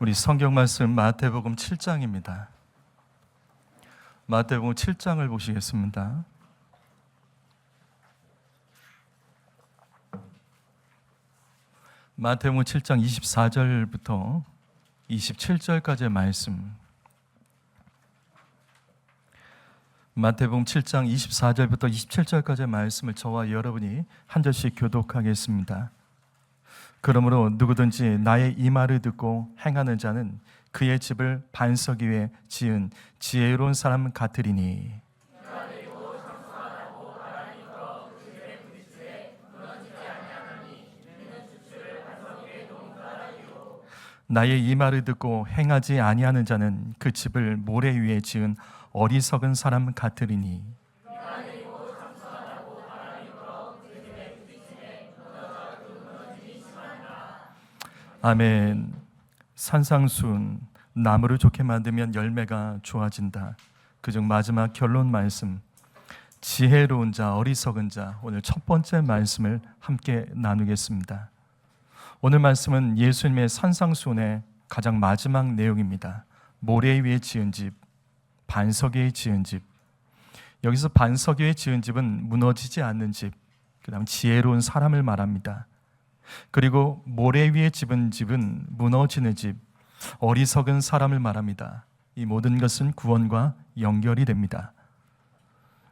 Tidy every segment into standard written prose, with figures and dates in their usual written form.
우리 성경 말씀 마태복음 7장입니다. 마태복음 7장을 보시겠습니다. 마태복음 7장 24절부터 27절까지의 말씀. 마태복음 7장 24절부터 27절까지의 말씀을 저와 여러분이 한 절씩 교독하겠습니다. 그러므로 누구든지 나의 이 말을 듣고 행하는 자는 그의 집을 반석 위에 지은 지혜로운 사람 같으리니 나의 이 말을 듣고 행하지 아니하는 자는 그 집을 모래 위에 지은 어리석은 사람 같으리니 아멘. 산상수훈, 나무를 좋게 만들면 열매가 좋아진다. 그중 마지막 결론 말씀, 지혜로운 자, 어리석은 자. 오늘 첫 번째 말씀을 함께 나누겠습니다. 오늘 말씀은 예수님의 산상수훈의 가장 마지막 내용입니다. 모래 위에 지은 집, 반석 위에 지은 집. 여기서 반석 위에 지은 집은 무너지지 않는 집, 그 다음 지혜로운 사람을 말합니다. 그리고 모래 위에 지은 집은 무너지는 집, 어리석은 사람을 말합니다. 이 모든 것은 구원과 연결이 됩니다.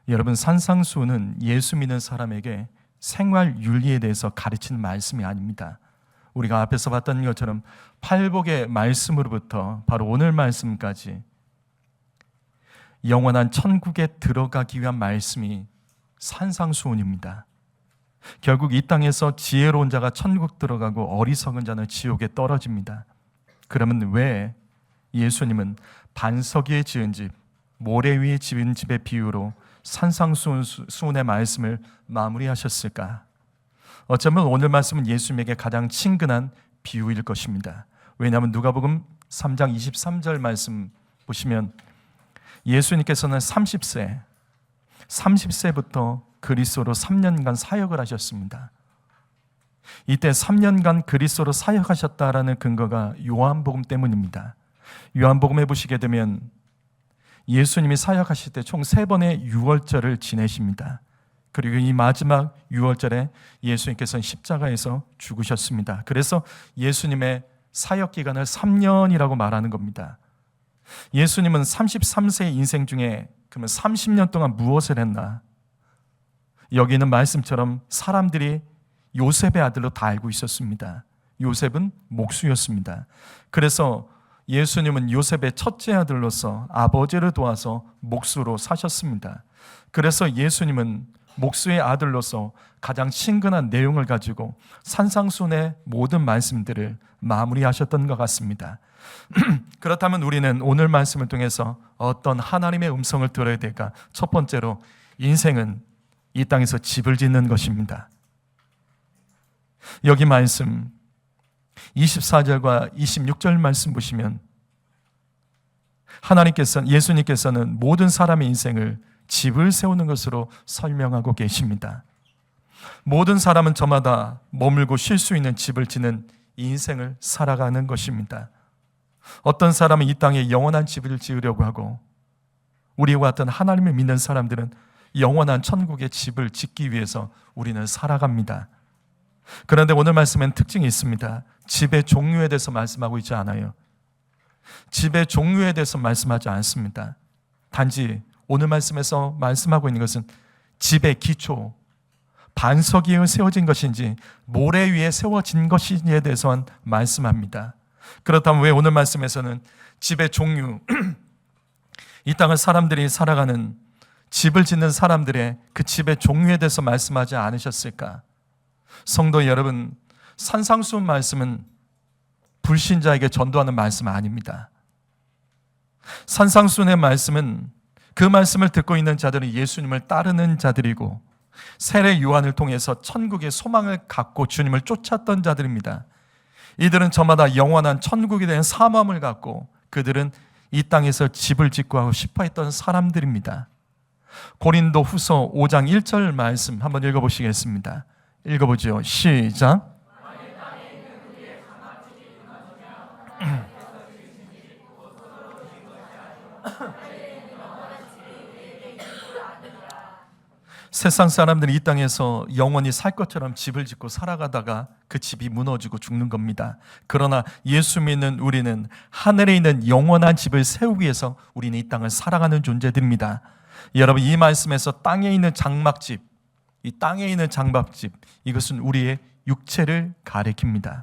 여러분, 산상수훈은 예수 믿는 사람에게 생활 윤리에 대해서 가르치는 말씀이 아닙니다. 우리가 앞에서 봤던 것처럼 팔복의 말씀으로부터 바로 오늘 말씀까지 영원한 천국에 들어가기 위한 말씀이 산상수훈입니다. 결국 이 땅에서 지혜로운 자가 천국 들어가고 어리석은 자는 지옥에 떨어집니다. 그러면 왜 예수님은 반석 위에 지은 집, 모래 위에 지은 집의 비유로 산상수훈의 말씀을 마무리하셨을까? 어쩌면 오늘 말씀은 예수님에게 가장 친근한 비유일 것입니다. 왜냐하면 누가복음 3장 23절 말씀 보시면 예수님께서는 30세부터 그리스도로 3년간 사역을 하셨습니다. 이때 3년간 그리스도로 사역하셨다라는 근거가 요한복음 때문입니다. 요한복음에 보시게 되면 예수님이 사역하실 때 총 3번의 유월절을 지내십니다. 그리고 이 마지막 유월절에 예수님께서는 십자가에서 죽으셨습니다. 그래서 예수님의 사역 기간을 3년이라고 말하는 겁니다. 예수님은 33세의 인생 중에 그러면 30년 동안 무엇을 했나? 여기 있는 말씀처럼 사람들이 요셉의 아들로 다 알고 있었습니다. 요셉은 목수였습니다. 그래서 예수님은 요셉의 첫째 아들로서 아버지를 도와서 목수로 사셨습니다. 그래서 예수님은 목수의 아들로서 가장 친근한 내용을 가지고 산상수훈의 모든 말씀들을 마무리하셨던 것 같습니다. 그렇다면 우리는 오늘 말씀을 통해서 어떤 하나님의 음성을 들어야 될까? 첫 번째로 인생은 이 땅에서 집을 짓는 것입니다. 여기 말씀 24절과 26절 말씀 보시면 예수님께서는 모든 사람의 인생을 집을 세우는 것으로 설명하고 계십니다. 모든 사람은 저마다 머물고 쉴 수 있는 집을 짓는 인생을 살아가는 것입니다. 어떤 사람은 이 땅에 영원한 집을 지으려고 하고 우리와 같은 하나님을 믿는 사람들은 영원한 천국의 집을 짓기 위해서 우리는 살아갑니다. 그런데 오늘 말씀엔 특징이 있습니다. 집의 종류에 대해서 말씀하고 있지 않아요. 집의 종류에 대해서 말씀하지 않습니다. 단지 오늘 말씀에서 말씀하고 있는 것은 집의 기초, 반석 위에 세워진 것인지 모래 위에 세워진 것인지에 대해서만 말씀합니다. 그렇다면 왜 오늘 말씀에서는 집의 종류, 이 땅을 사람들이 살아가는 집을 짓는 사람들의 그 집의 종류에 대해서 말씀하지 않으셨을까? 성도 여러분, 산상수훈 말씀은 불신자에게 전도하는 말씀 아닙니다. 산상수훈의 말씀은 그 말씀을 듣고 있는 자들은 예수님을 따르는 자들이고 세례 요한을 통해서 천국의 소망을 갖고 주님을 쫓았던 자들입니다. 이들은 저마다 영원한 천국에 대한 사모함을 갖고 그들은 이 땅에서 집을 짓고 하고 싶어 했던 사람들입니다. 고린도 후서 5장 1절 말씀 한번 읽어보시겠습니다. 읽어보죠. 시작. 세상 사람들이 이 땅에서 영원히 살 것처럼 집을 짓고 살아가다가 그 집이 무너지고 죽는 겁니다. 그러나 예수 믿는 우리는 하늘에 있는 영원한 집을 세우기 위해서 우리는 이 땅을 살아가는 존재들입니다. 여러분, 이 말씀에서 땅에 있는 장막집, 이 땅에 있는 장막집, 이것은 우리의 육체를 가리킵니다.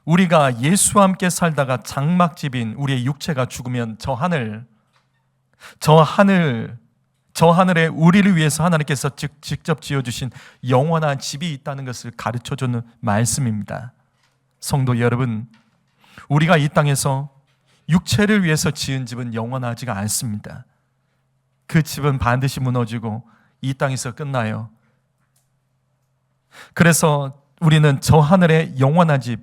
우리가 예수와 함께 살다가 장막집인 우리의 육체가 죽으면 저 하늘에 우리를 위해서 하나님께서 직접 지어주신 영원한 집이 있다는 것을 가르쳐주는 말씀입니다. 성도 여러분, 우리가 이 땅에서 육체를 위해서 지은 집은 영원하지가 않습니다. 그 집은 반드시 무너지고 이 땅에서 끝나요. 그래서 우리는 저 하늘의 영원한 집,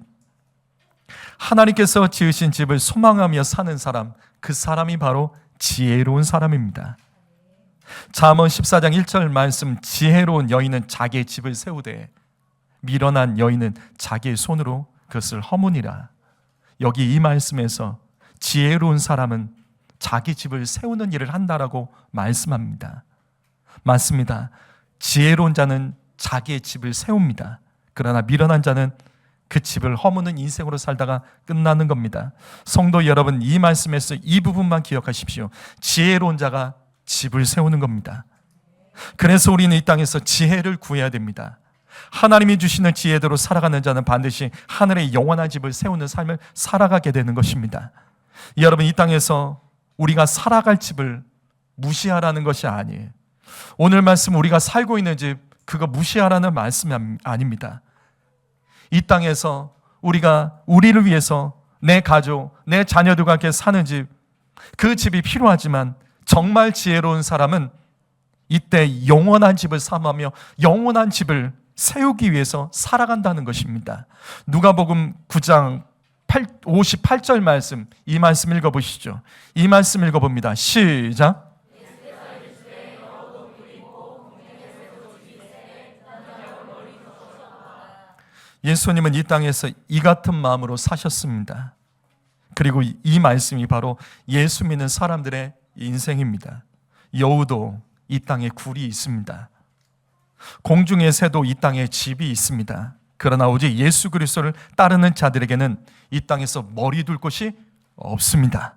하나님께서 지으신 집을 소망하며 사는 사람, 그 사람이 바로 지혜로운 사람입니다. 잠언 14장 1절 말씀, 지혜로운 여인은 자기의 집을 세우되 미련한 여인은 자기의 손으로 그것을 허무니라. 여기 이 말씀에서 지혜로운 사람은 자기 집을 세우는 일을 한다라고 말씀합니다. 맞습니다. 지혜로운 자는 자기의 집을 세웁니다. 그러나 미련한 자는 그 집을 허무는 인생으로 살다가 끝나는 겁니다. 성도 여러분, 이 말씀에서 이 부분만 기억하십시오. 지혜로운 자가 집을 세우는 겁니다. 그래서 우리는 이 땅에서 지혜를 구해야 됩니다. 하나님이 주시는 지혜대로 살아가는 자는 반드시 하늘의 영원한 집을 세우는 삶을 살아가게 되는 것입니다. 여러분, 이 땅에서 우리가 살아갈 집을 무시하라는 것이 아니에요. 오늘 말씀, 우리가 살고 있는 집, 그거 무시하라는 말씀이 아닙니다. 이 땅에서 우리가 우리를 위해서 내 가족, 내 자녀들과 함께 사는 집, 그 집이 필요하지만 정말 지혜로운 사람은 이때 영원한 집을 삼으며 영원한 집을 세우기 위해서 살아간다는 것입니다. 누가복음 9장 58절 말씀, 이 말씀 읽어보시죠. 이 말씀 읽어봅니다. 시작. 예수님은 이 땅에서 이 같은 마음으로 사셨습니다. 그리고 이 말씀이 바로 예수 믿는 사람들의 인생입니다. 여우도 이 땅에 굴이 있습니다. 공중의 새도 이 땅에 집이 있습니다. 그러나 오직 예수 그리스도를 따르는 자들에게는 이 땅에서 머리 둘 곳이 없습니다.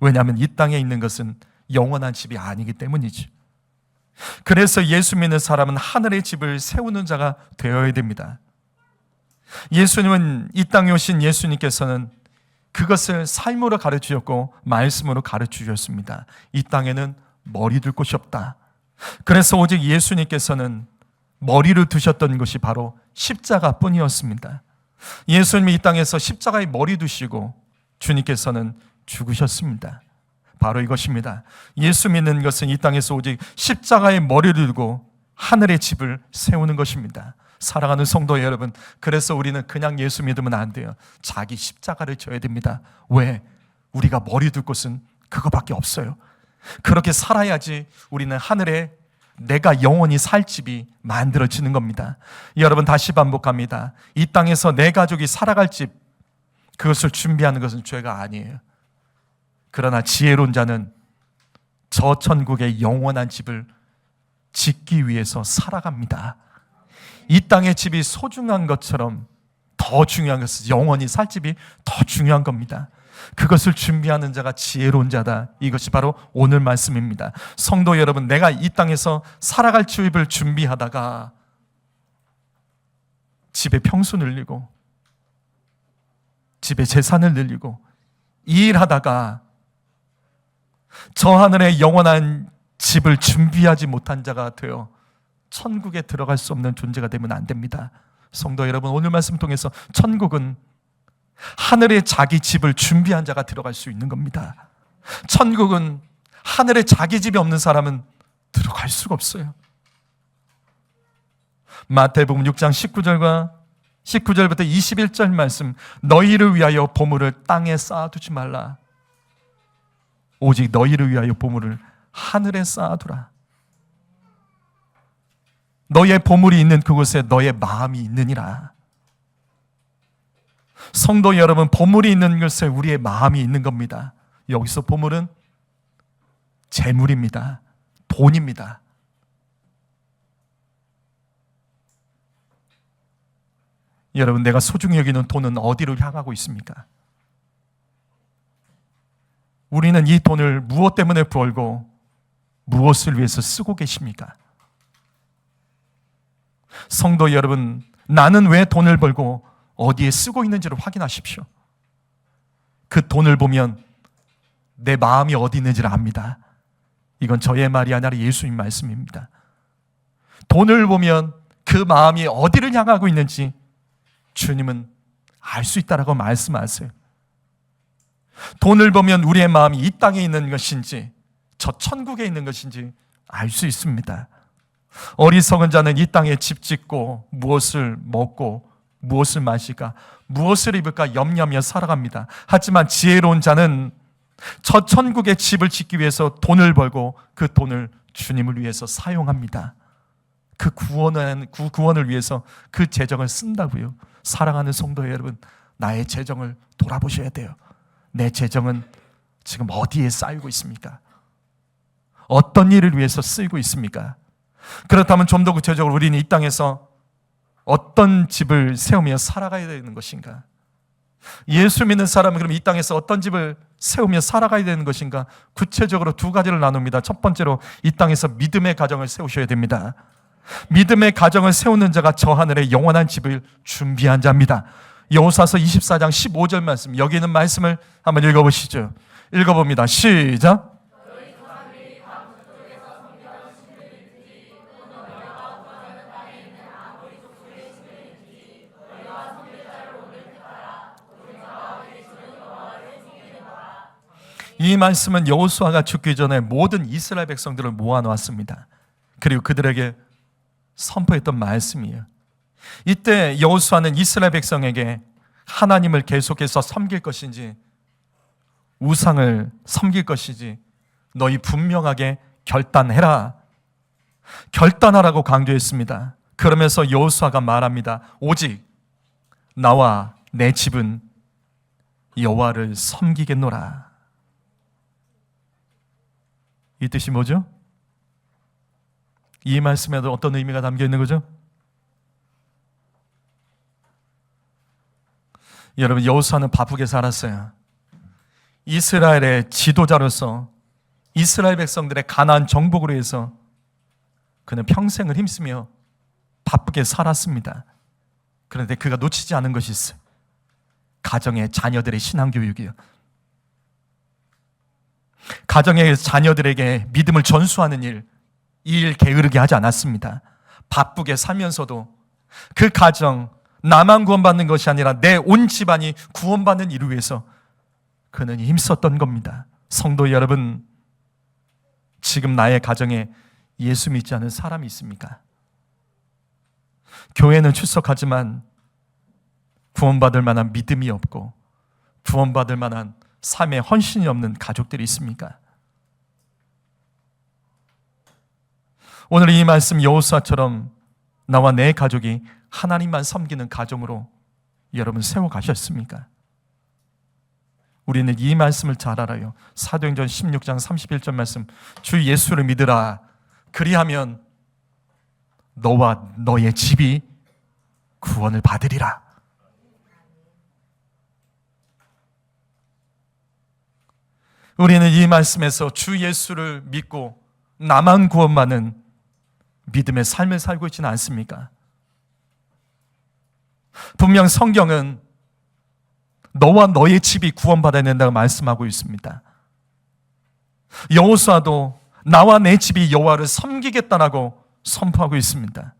왜냐하면 이 땅에 있는 것은 영원한 집이 아니기 때문이죠. 그래서 예수 믿는 사람은 하늘의 집을 세우는 자가 되어야 됩니다. 예수님은, 이 땅에 오신 예수님께서는 그것을 삶으로 가르치셨고 말씀으로 가르치셨습니다. 이 땅에는 머리 둘 곳이 없다. 그래서 오직 예수님께서는 머리를 두셨던 것이 바로 십자가뿐이었습니다. 예수님이 이 땅에서 십자가에 머리 두시고 주님께서는 죽으셨습니다. 바로 이것입니다. 예수 믿는 것은 이 땅에서 오직 십자가에 머리를 두고 하늘의 집을 세우는 것입니다. 사랑하는 성도 여러분, 그래서 우리는 그냥 예수 믿으면 안 돼요. 자기 십자가를 져야 됩니다. 왜? 우리가 머리 둘 곳은 그거밖에 없어요. 그렇게 살아야지 우리는 하늘에 내가 영원히 살 집이 만들어지는 겁니다. 여러분, 다시 반복합니다. 이 땅에서 내 가족이 살아갈 집, 그것을 준비하는 것은 죄가 아니에요. 그러나 지혜로운 자는 저 천국의 영원한 집을 짓기 위해서 살아갑니다. 이 땅의 집이 소중한 것처럼 더 중요한 것은 영원히 살 집이 더 중요한 겁니다. 그것을 준비하는 자가 지혜로운 자다. 이것이 바로 오늘 말씀입니다. 성도 여러분, 내가 이 땅에서 살아갈 집을 준비하다가 집에 평수 늘리고 집에 재산을 늘리고 이 일하다가 저 하늘의 영원한 집을 준비하지 못한 자가 되어 천국에 들어갈 수 없는 존재가 되면 안 됩니다. 성도 여러분, 오늘 말씀 통해서 천국은 하늘에 자기 집을 준비한 자가 들어갈 수 있는 겁니다. 천국은 하늘에 자기 집이 없는 사람은 들어갈 수가 없어요. 마태복음 6장 19절부터 21절 말씀, 너희를 위하여 보물을 땅에 쌓아두지 말라. 오직 너희를 위하여 보물을 하늘에 쌓아두라. 너의 보물이 있는 그곳에 너의 마음이 있느니라. 성도 여러분, 보물이 있는 곳에 우리의 마음이 있는 겁니다. 여기서 보물은 재물입니다. 돈입니다. 여러분, 내가 소중히 여기는 돈은 어디로 향하고 있습니까? 우리는 이 돈을 무엇 때문에 벌고 무엇을 위해서 쓰고 계십니까? 성도 여러분, 나는 왜 돈을 벌고 어디에 쓰고 있는지를 확인하십시오. 그 돈을 보면 내 마음이 어디 있는지를 압니다. 이건 저의 말이 아니라 예수님 말씀입니다. 돈을 보면 그 마음이 어디를 향하고 있는지 주님은 알 수 있다라고 말씀하세요. 돈을 보면 우리의 마음이 이 땅에 있는 것인지 저 천국에 있는 것인지 알 수 있습니다. 어리석은 자는 이 땅에 집 짓고 무엇을 먹고 무엇을 마실까, 무엇을 입을까 염려하며 살아갑니다. 하지만 지혜로운 자는 저 천국의 집을 짓기 위해서 돈을 벌고 그 돈을 주님을 위해서 사용합니다. 그 구원을 위해서 그 재정을 쓴다고요. 사랑하는 성도 여러분, 나의 재정을 돌아보셔야 돼요. 내 재정은 지금 어디에 쌓이고 있습니까? 어떤 일을 위해서 쓰이고 있습니까? 그렇다면 좀 더 구체적으로 우리는 이 땅에서 어떤 집을 세우며 살아가야 되는 것인가? 예수 믿는 사람은 그럼 이 땅에서 어떤 집을 세우며 살아가야 되는 것인가? 구체적으로 두 가지를 나눕니다. 첫 번째로 이 땅에서 믿음의 가정을 세우셔야 됩니다. 믿음의 가정을 세우는 자가 저 하늘에 영원한 집을 준비한 자입니다. 여호수아서 24장 15절 말씀, 여기 있는 말씀을 한번 읽어보시죠. 읽어봅니다. 시작. 이 말씀은 여호수아가 죽기 전에 모든 이스라엘 백성들을 모아놓았습니다. 그리고 그들에게 선포했던 말씀이에요. 이때 여호수아는 이스라엘 백성에게 하나님을 계속해서 섬길 것인지 우상을 섬길 것인지 너희 분명하게 결단해라, 결단하라고 강조했습니다. 그러면서 여호수아가 말합니다. 오직 나와 내 집은 여호와를 섬기겠노라. 이 뜻이 뭐죠? 이 말씀에도 어떤 의미가 담겨 있는 거죠? 여러분, 여호수아는 바쁘게 살았어요. 이스라엘의 지도자로서 이스라엘 백성들의 가나안 정복으로 해서 그는 평생을 힘쓰며 바쁘게 살았습니다. 그런데 그가 놓치지 않은 것이 있어요. 가정의 자녀들의 신앙교육이요. 가정의 자녀들에게 믿음을 전수하는 일, 이 일 게으르게 하지 않았습니다. 바쁘게 살면서도 그 가정, 나만 구원받는 것이 아니라 내 온 집안이 구원받는 일을 위해서 그는 힘썼던 겁니다. 성도 여러분, 지금 나의 가정에 예수 믿지 않은 사람이 있습니까? 교회는 출석하지만 구원받을 만한 믿음이 없고 구원받을 만한 삶에 헌신이 없는 가족들이 있습니까? 오늘 이 말씀 여호수아처럼 나와 내 가족이 하나님만 섬기는 가정으로 여러분 세워가셨습니까? 우리는 이 말씀을 잘 알아요. 사도행전 16장 31절 말씀, 주 예수를 믿으라. 그리하면 너와 너의 집이 구원을 받으리라. 우리는 이 말씀에서 주 예수를 믿고 나만 구원받는 믿음의 삶을 살고 있지는 않습니까? 분명 성경은 너와 너의 집이 구원받아야 된다고 말씀하고 있습니다. 여호수아도 나와 내 집이 여호와를 섬기겠다라고 선포하고 있습니다.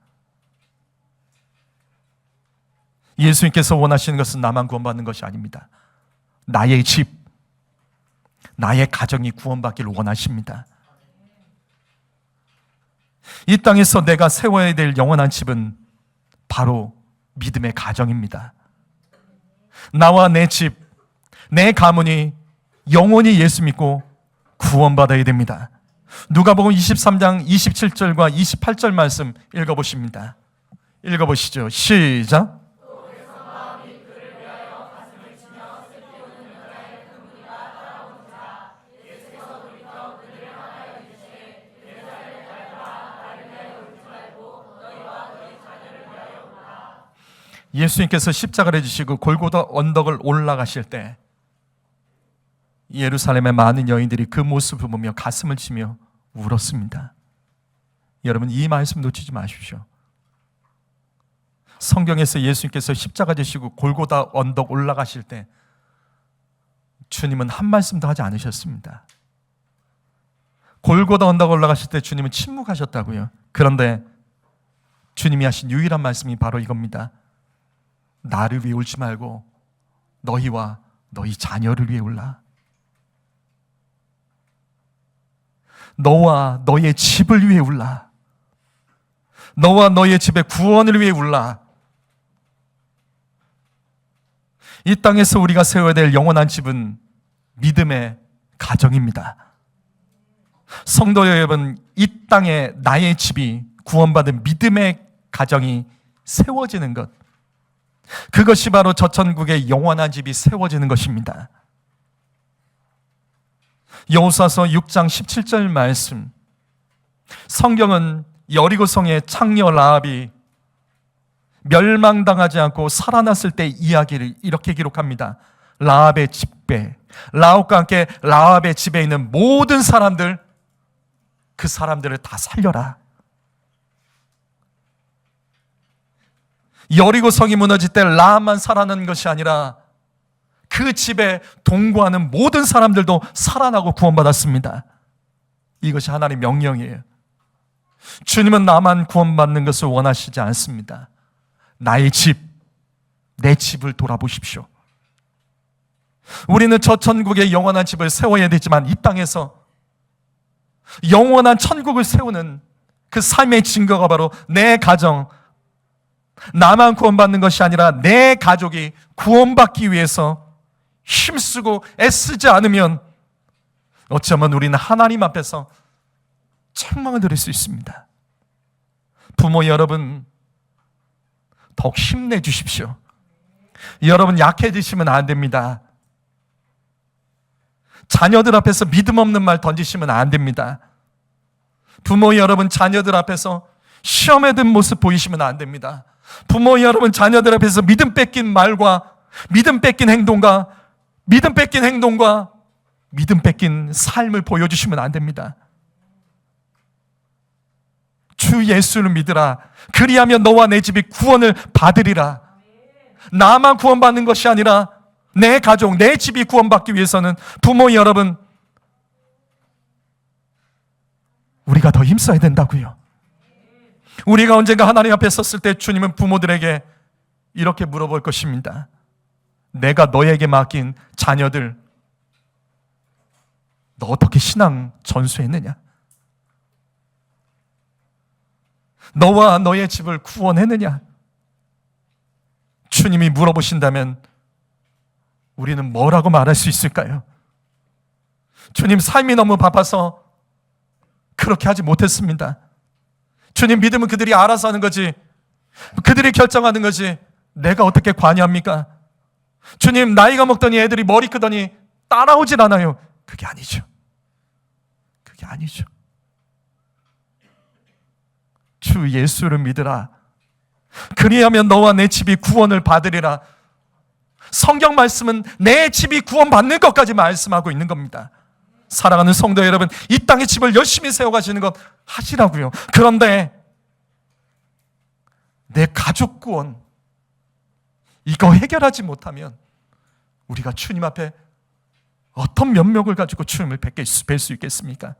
예수님께서 원하시는 것은 나만 구원받는 것이 아닙니다. 나의 집, 나의 가정이 구원받기를 원하십니다. 이 땅에서 내가 세워야 될 영원한 집은 바로 믿음의 가정입니다. 나와 내 집, 내 가문이 영원히 예수 믿고 구원받아야 됩니다. 누가복음 23장 27절과 28절 말씀 읽어보십니다. 읽어보시죠. 시작. 예수님께서 십자가를 지시고 골고다 언덕을 올라가실 때 예루살렘의 많은 여인들이 그 모습을 보며 가슴을 치며 울었습니다. 여러분, 이 말씀 놓치지 마십시오. 성경에서 예수님께서 십자가 지시고 골고다 언덕 올라가실 때 주님은 한 말씀도 하지 않으셨습니다. 골고다 언덕 올라가실 때 주님은 침묵하셨다고요. 그런데 주님이 하신 유일한 말씀이 바로 이겁니다. 나를 위해 울지 말고 너희와 너희 자녀를 위해 울라. 너와 너의 집을 위해 울라. 너와 너의 집의 구원을 위해 울라. 이 땅에서 우리가 세워야 될 영원한 집은 믿음의 가정입니다. 성도 여러분, 이 땅에 나의 집이 구원받은 믿음의 가정이 세워지는 것, 그것이 바로 저 천국의 영원한 집이 세워지는 것입니다. 여호수아서 6장 17절 말씀, 성경은 여리고성의 창녀 라합이 멸망당하지 않고 살아났을 때 이야기를 이렇게 기록합니다. 라합의 집배, 라합과 함께 라합의 집에 있는 모든 사람들, 그 사람들을 다 살려라. 여리고 성이 무너질 때 라합만 살아난 것이 아니라 그 집에 동거하는 모든 사람들도 살아나고 구원받았습니다. 이것이 하나님의 명령이에요. 주님은 나만 구원받는 것을 원하시지 않습니다. 나의 집, 내 집을 돌아보십시오. 우리는 저 천국의 영원한 집을 세워야 되지만 이 땅에서 영원한 천국을 세우는 그 삶의 증거가 바로 내 가정, 나만 구원받는 것이 아니라 내 가족이 구원받기 위해서 힘쓰고 애쓰지 않으면 어쩌면 우리는 하나님 앞에서 책망을 들을 수 있습니다. 부모 여러분, 더욱 힘내주십시오. 여러분, 약해지시면 안 됩니다. 자녀들 앞에서 믿음 없는 말 던지시면 안 됩니다. 부모 여러분, 자녀들 앞에서 시험에 든 모습 보이시면 안 됩니다. 부모 여러분, 자녀들 앞에서 믿음 뺏긴 말과 믿음 뺏긴 행동과 믿음 뺏긴 삶을 보여주시면 안 됩니다. 주 예수를 믿으라. 그리하면 너와 내 집이 구원을 받으리라. 나만 구원받는 것이 아니라 내 가족, 내 집이 구원받기 위해서는 부모 여러분, 우리가 더 힘써야 된다고요. 우리가 언젠가 하나님 앞에 섰을 때 주님은 부모들에게 이렇게 물어볼 것입니다. 내가 너에게 맡긴 자녀들, 너 어떻게 신앙 전수했느냐? 너와 너의 집을 구원했느냐? 주님이 물어보신다면 우리는 뭐라고 말할 수 있을까요? 주님, 삶이 너무 바빠서 그렇게 하지 못했습니다. 주님, 믿음은 그들이 알아서 하는 거지, 그들이 결정하는 거지, 내가 어떻게 관여합니까? 주님, 나이가 먹더니 애들이 머리 크더니 따라오질 않아요. 그게 아니죠. 그게 아니죠. 주 예수를 믿으라. 그리하면 너와 내 집이 구원을 받으리라. 성경 말씀은 내 집이 구원받는 것까지 말씀하고 있는 겁니다. 사랑하는 성도 여러분, 이 땅의 집을 열심히 세워가시는 것 하시라고요. 그런데 내 가족 구원, 이거 해결하지 못하면 우리가 주님 앞에 어떤 면목을 가지고 주님을 뵐 수 있겠습니까?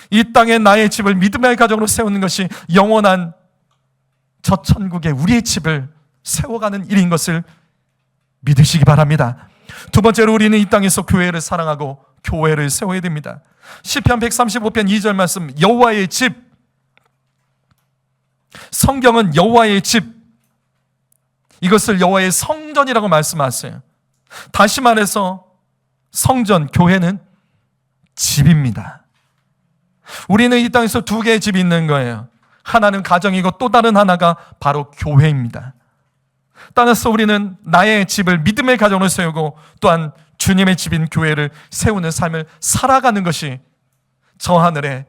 이 땅에 나의 집을 믿음의 가정으로 세우는 것이 영원한 저 천국에 우리의 집을 세워가는 일인 것을 믿으시기 바랍니다. 두 번째로, 우리는 이 땅에서 교회를 사랑하고 교회를 세워야 됩니다. 시편 135편 2절 말씀, 여호와의 집, 성경은 여호와의 집, 이것을 여호와의 성전이라고 말씀하세요. 다시 말해서 성전, 교회는 집입니다. 우리는 이 땅에서 두 개의 집이 있는 거예요. 하나는 가정이고 또 다른 하나가 바로 교회입니다. 따라서 우리는 나의 집을 믿음의 가정으로 세우고 또한 주님의 집인 교회를 세우는 삶을 살아가는 것이 저 하늘의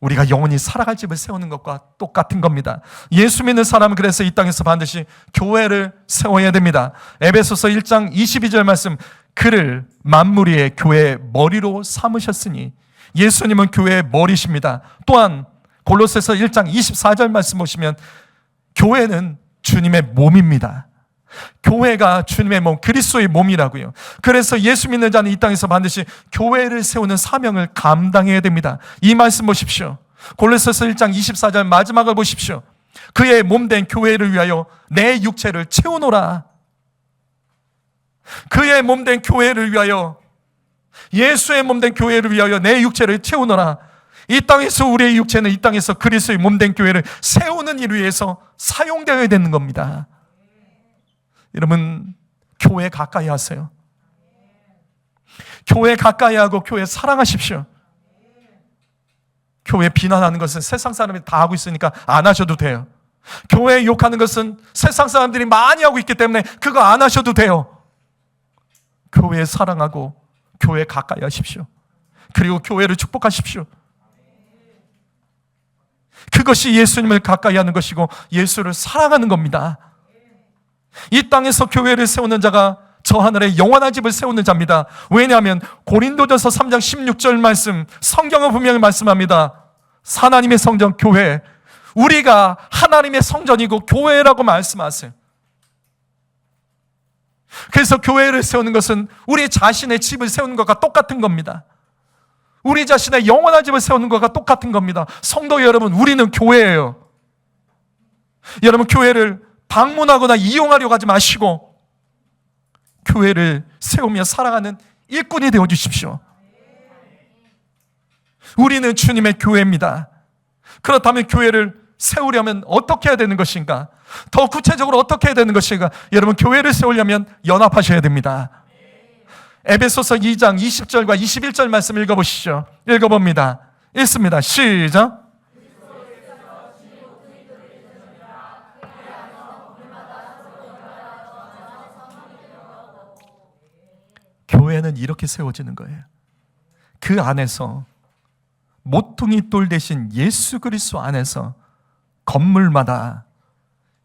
우리가 영원히 살아갈 집을 세우는 것과 똑같은 겁니다. 예수 믿는 사람은 그래서 이 땅에서 반드시 교회를 세워야 됩니다. 에베소서 1장 22절 말씀, 그를 만물 위의 교회의 머리로 삼으셨으니, 예수님은 교회의 머리십니다. 또한 골로새서 1장 24절 말씀 보시면 교회는 주님의 몸입니다. 교회가 주님의 몸, 그리스도의 몸이라고요. 그래서 예수 믿는 자는 이 땅에서 반드시 교회를 세우는 사명을 감당해야 됩니다. 이 말씀 보십시오. 골로새서 1장 24절 마지막을 보십시오. 그의 몸된 교회를 위하여 내 육체를 채우노라. 그의 몸된 교회를 위하여, 예수의 몸된 교회를 위하여 내 육체를 채우노라. 이 땅에서 우리의 육체는 이 땅에서 그리스도의 몸된 교회를 세우는 일 위해서 사용되어야 되는 겁니다. 여러분, 교회 가까이 하세요. 교회 가까이 하고 교회 사랑하십시오. 교회 비난하는 것은 세상 사람이 다 하고 있으니까 안 하셔도 돼요. 교회 욕하는 것은 세상 사람들이 많이 하고 있기 때문에 그거 안 하셔도 돼요. 교회 사랑하고 교회 가까이 하십시오. 그리고 교회를 축복하십시오. 그것이 예수님을 가까이 하는 것이고 예수를 사랑하는 겁니다. 이 땅에서 교회를 세우는 자가 저 하늘에 영원한 집을 세우는 자입니다. 왜냐하면 고린도전서 3장 16절 말씀, 성경은 분명히 말씀합니다. 하나님의 성전 교회, 우리가 하나님의 성전이고 교회라고 말씀하세요. 그래서 교회를 세우는 것은 우리 자신의 집을 세우는 것과 똑같은 겁니다. 우리 자신의 영원한 집을 세우는 것과 똑같은 겁니다. 성도 여러분, 우리는 교회예요. 여러분, 교회를 방문하거나 이용하려고 하지 마시고 교회를 세우며 살아가는 일꾼이 되어 주십시오. 우리는 주님의 교회입니다. 그렇다면 교회를 세우려면 어떻게 해야 되는 것인가? 더 구체적으로 어떻게 해야 되는 것인가? 여러분, 교회를 세우려면 연합하셔야 됩니다. 에베소서 2장 20절과 21절 말씀 읽어보시죠. 읽어봅니다. 읽습니다. 시작. 교회는 이렇게 세워지는 거예요. 그 안에서 모퉁이 돌 대신 예수 그리스도 안에서 건물마다,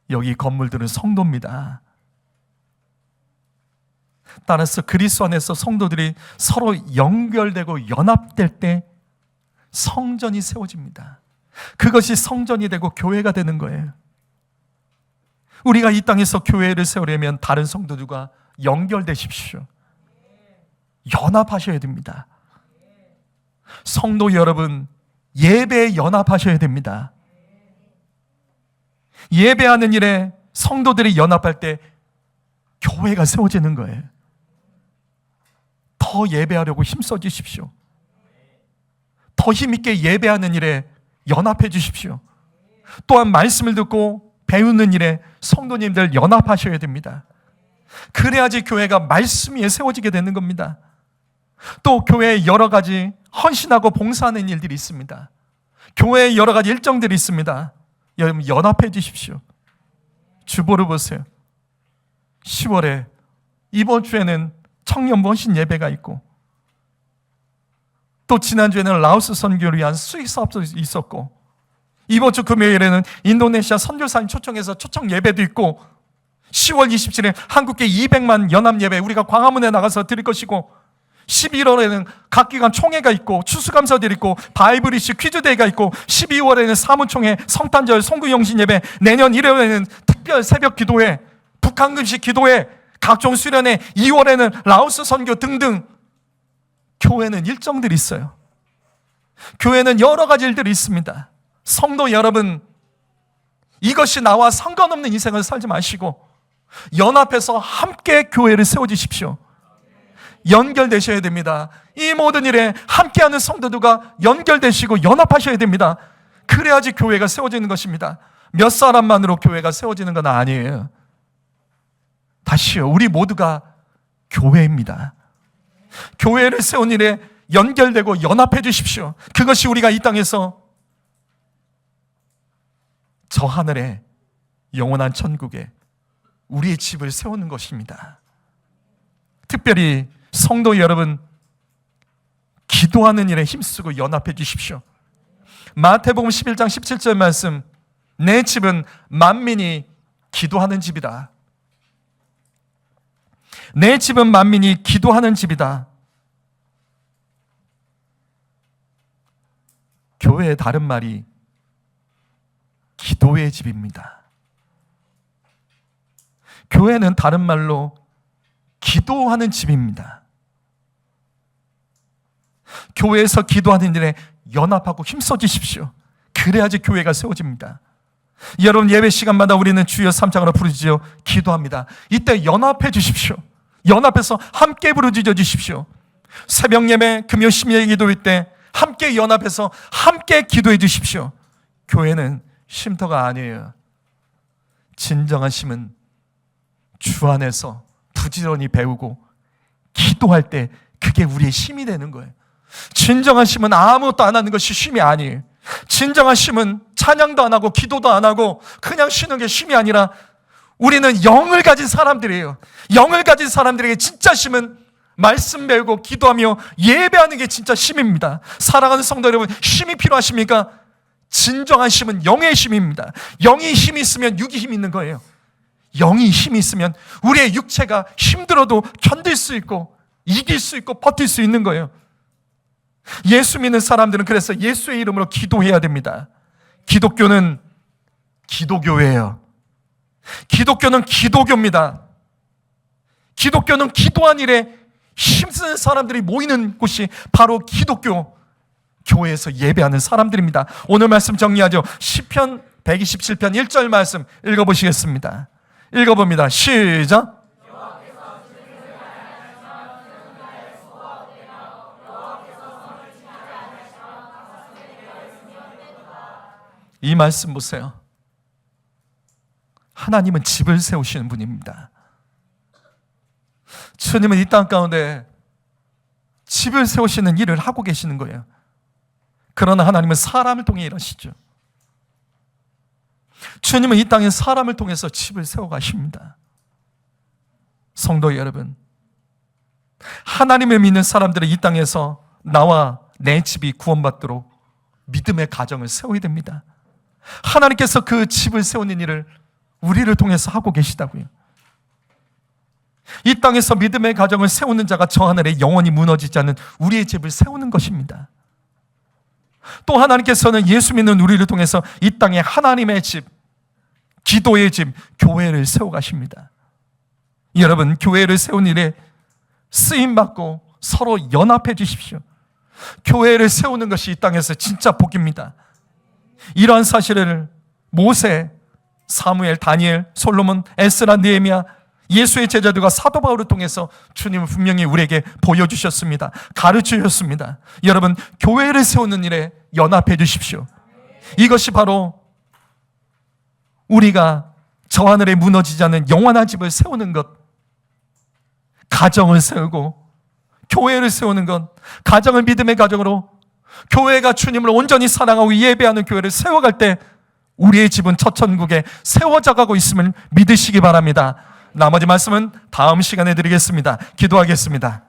여기 건물들은 성도입니다. 따라서 그리스도 안에서 성도들이 서로 연결되고 연합될 때 성전이 세워집니다. 그것이 성전이 되고 교회가 되는 거예요. 우리가 이 땅에서 교회를 세우려면 다른 성도들과 연결되십시오. 연합하셔야 됩니다. 성도 여러분, 예배에 연합하셔야 됩니다. 예배하는 일에 성도들이 연합할 때 교회가 세워지는 거예요. 더 예배하려고 힘써 주십시오. 더 힘있게 예배하는 일에 연합해 주십시오. 또한 말씀을 듣고 배우는 일에 성도님들 연합하셔야 됩니다. 그래야지 교회가 말씀 위에 세워지게 되는 겁니다. 또 교회에 여러 가지 헌신하고 봉사하는 일들이 있습니다. 교회에 여러 가지 일정들이 있습니다. 여러분, 연합해 주십시오. 주보를 보세요. 10월에 이번 주에는 청년부 헌신 예배가 있고, 또 지난주에는 라오스 선교를 위한 수익 사업도 있었고, 이번 주 금요일에는 인도네시아 선교사님 초청해서 초청 예배도 있고, 10월 27일 한국계 200만 연합 예배 우리가 광화문에 나가서 드릴 것이고, 11월에는 각 기관 총회가 있고 추수감사들이 있고 바이블이시 퀴즈데이가 있고, 12월에는 사무총회, 성탄절, 송구영신 예배, 내년 1월에는 특별 새벽 기도회, 북한금식 기도회, 각종 수련회, 2월에는 라오스 선교 등등. 교회는 일정들이 있어요. 교회는 여러 가지 일들이 있습니다. 성도 여러분, 이것이 나와 상관없는 인생을 살지 마시고 연합해서 함께 교회를 세워주십시오. 연결되셔야 됩니다. 이 모든 일에 함께하는 성도들과 연결되시고 연합하셔야 됩니다. 그래야지 교회가 세워지는 것입니다. 몇 사람만으로 교회가 세워지는 건 아니에요. 다시요, 우리 모두가 교회입니다. 교회를 세운 일에 연결되고 연합해 주십시오. 그것이 우리가 이 땅에서 저 하늘에 영원한 천국에 우리의 집을 세우는 것입니다. 특별히 성도 여러분, 기도하는 일에 힘쓰고 연합해 주십시오. 마태복음 11장 17절 말씀, 내 집은 만민이 기도하는 집이다. 내 집은 만민이 기도하는 집이다. 교회의 다른 말이 기도의 집입니다. 교회는 다른 말로 기도하는 집입니다. 교회에서 기도하는 일에 연합하고 힘써주십시오. 그래야지 교회가 세워집니다. 여러분, 예배 시간마다 우리는 주여 삼창으로 부르짖어 기도합니다. 이때 연합해 주십시오. 연합해서 함께 부르짖어 주십시오. 새벽 예배, 금요 심야 기도회 때 함께 연합해서 함께 기도해 주십시오. 교회는 쉼터가 아니에요. 진정한 쉼은 주 안에서 부지런히 배우고 기도할 때 그게 우리의 쉼이 되는 거예요. 진정한 쉼은 아무것도 안 하는 것이 쉼이 아니에요. 진정한 쉼은 찬양도 안 하고 기도도 안 하고 그냥 쉬는 게 쉼이 아니라 우리는 영을 가진 사람들이에요. 영을 가진 사람들에게 진짜 쉼은 말씀 배우고 기도하며 예배하는 게 진짜 쉼입니다. 사랑하는 성도 여러분, 쉼이 필요하십니까? 진정한 쉼은 영의 쉼입니다. 영이 힘이 있으면 육이 힘이 있는 거예요. 영이 힘이 있으면 우리의 육체가 힘들어도 견딜 수 있고 이길 수 있고 버틸 수 있는 거예요. 예수 믿는 사람들은 그래서 예수의 이름으로 기도해야 됩니다. 기독교는 기도교예요. 기독교는 기도교입니다. 기독교는 기도한 일에 힘쓰는 사람들이 모이는 곳이 바로 기독교 교회에서 예배하는 사람들입니다. 오늘 말씀 정리하죠. 시편 127편 1절 말씀 읽어보시겠습니다. 읽어봅니다. 시작. 이 말씀 보세요. 하나님은 집을 세우시는 분입니다. 주님은 이 땅 가운데 집을 세우시는 일을 하고 계시는 거예요. 그러나 하나님은 사람을 통해 일하시죠. 주님은 이 땅에 사람을 통해서 집을 세워가십니다. 성도 여러분, 하나님을 믿는 사람들은 이 땅에서 나와 내 집이 구원받도록 믿음의 가정을 세워야 됩니다. 하나님께서 그 집을 세우는 일을 우리를 통해서 하고 계시다고요. 이 땅에서 믿음의 가정을 세우는 자가 저 하늘에 영원히 무너지지 않는 우리의 집을 세우는 것입니다. 또 하나님께서는 예수 믿는 우리를 통해서 이 땅에 하나님의 집, 기도의 집, 교회를 세워가십니다. 여러분, 교회를 세운 일에 쓰임받고 서로 연합해 주십시오. 교회를 세우는 것이 이 땅에서 진짜 복입니다. 이러한 사실을 모세, 사무엘, 다니엘, 솔로몬, 에스라, 느헤미야, 예수의 제자들과 사도 바울을 통해서 주님은 분명히 우리에게 보여주셨습니다. 가르치셨습니다. 여러분, 교회를 세우는 일에 연합해 주십시오. 이것이 바로 우리가 저 하늘에 무너지지 않는 영원한 집을 세우는 것, 가정을 세우고 교회를 세우는 것, 가정을 믿음의 가정으로 교회가 주님을 온전히 사랑하고 예배하는 교회를 세워갈 때 우리의 집은 첫 천국에 세워져 가고 있음을 믿으시기 바랍니다. 나머지 말씀은 다음 시간에 드리겠습니다. 기도하겠습니다.